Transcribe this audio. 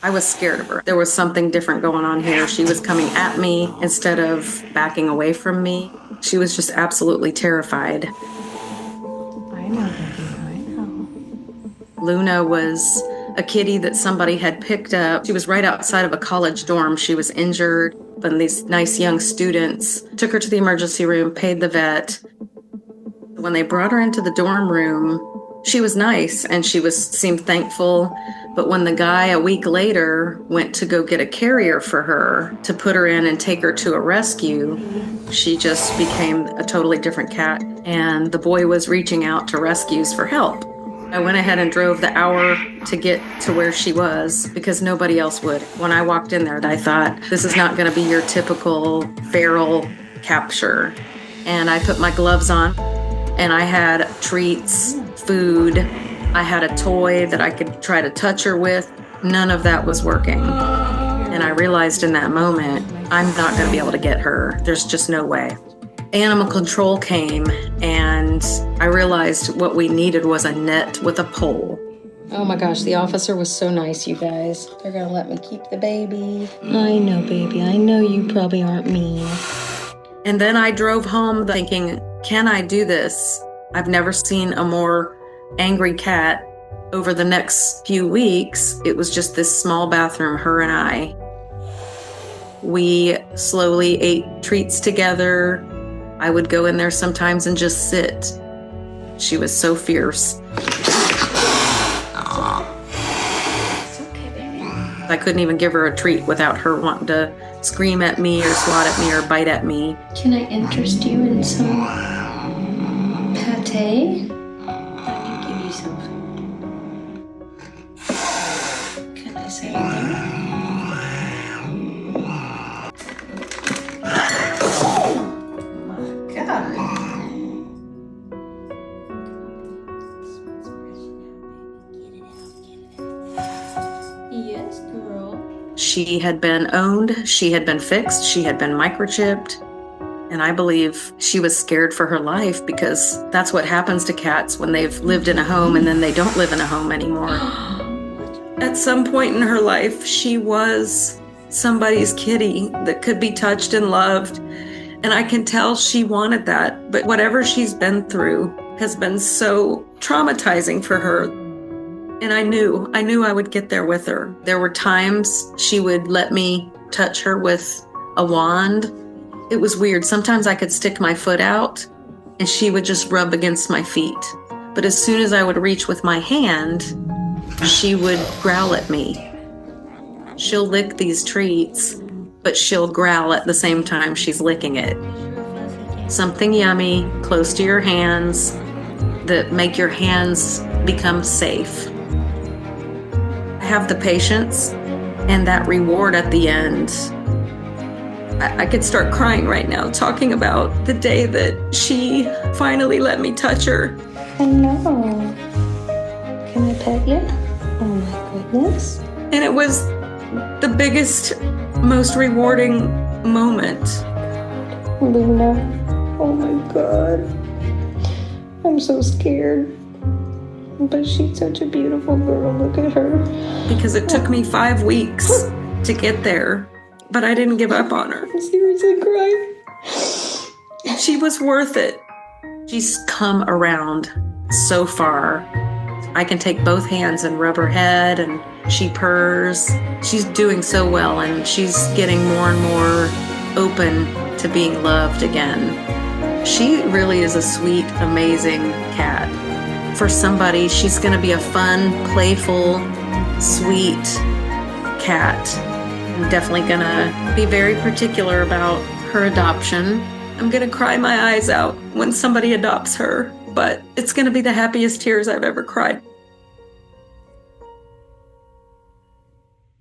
I was scared of her. There was something different going on here. She was coming at me instead of backing away from me. She was just absolutely terrified. I know, baby, I know. Luna was a kitty that somebody had picked up. She was right outside of a college dorm. She was injured, and these nice young students took her to the emergency room, paid the vet. When they brought her into the dorm room, she was nice and seemed thankful. But when the guy a week later went to go get a carrier for her to put her in and take her to a rescue, she just became a totally different cat. And the boy was reaching out to rescues for help. I went ahead and drove the hour to get to where she was because nobody else would. When I walked in there, I thought, this is not going to be your typical feral capture. And I put my gloves on and I had treats, food. I had a toy that I could try to touch her with. None of that was working. And I realized in that moment, I'm not going to be able to get her. There's just no way. Animal control came, and I realized what we needed was a net with a pole. Oh my gosh, the officer was so nice, you guys. They're gonna let me keep the baby. I know, baby. I know you probably aren't mean. And then I drove home thinking, can I do this? I've never seen a more angry cat. Over the next few weeks, it was just this small bathroom, her and I. We slowly ate treats together. I would go in there sometimes and just sit. She was so fierce. It's okay, baby. I couldn't even give her a treat without her wanting to scream at me or swat at me or bite at me. Can I interest you in some pate? Let me give you some food. Can I say anything? Yes, girl. She had been owned, she had been fixed, she had been microchipped. And I believe she was scared for her life because that's what happens to cats when they've lived in a home and then they don't live in a home anymore. At some point in her life, she was somebody's kitty that could be touched and loved. And I can tell she wanted that. But whatever she's been through has been so traumatizing for her. And I knew I would get there with her. There were times she would let me touch her with a wand. It was weird. Sometimes I could stick my foot out and she would just rub against my feet. But as soon as I would reach with my hand, she would growl at me. She'll lick these treats, but she'll growl at the same time she's licking it. Something yummy, close to your hands, that make your hands become safe. I have the patience and that reward at the end. I could start crying right now talking about the day that she finally let me touch her. I know. Can I pet you? Oh my goodness. And it was the biggest, most rewarding moment. Luna. Oh my God. I'm so scared. But she's such a beautiful girl. Look at her. Because it took me 5 weeks to get there, but I didn't give up on her. I'm seriously crying. She was worth it. She's come around so far. I can take both hands and rub her head, and she purrs. She's doing so well, and she's getting more and more open to being loved again. She really is a sweet, amazing cat. For somebody, she's going to be a fun, playful, sweet cat. I'm definitely going to be very particular about her adoption. I'm going to cry my eyes out when somebody adopts her, but it's going to be the happiest tears I've ever cried.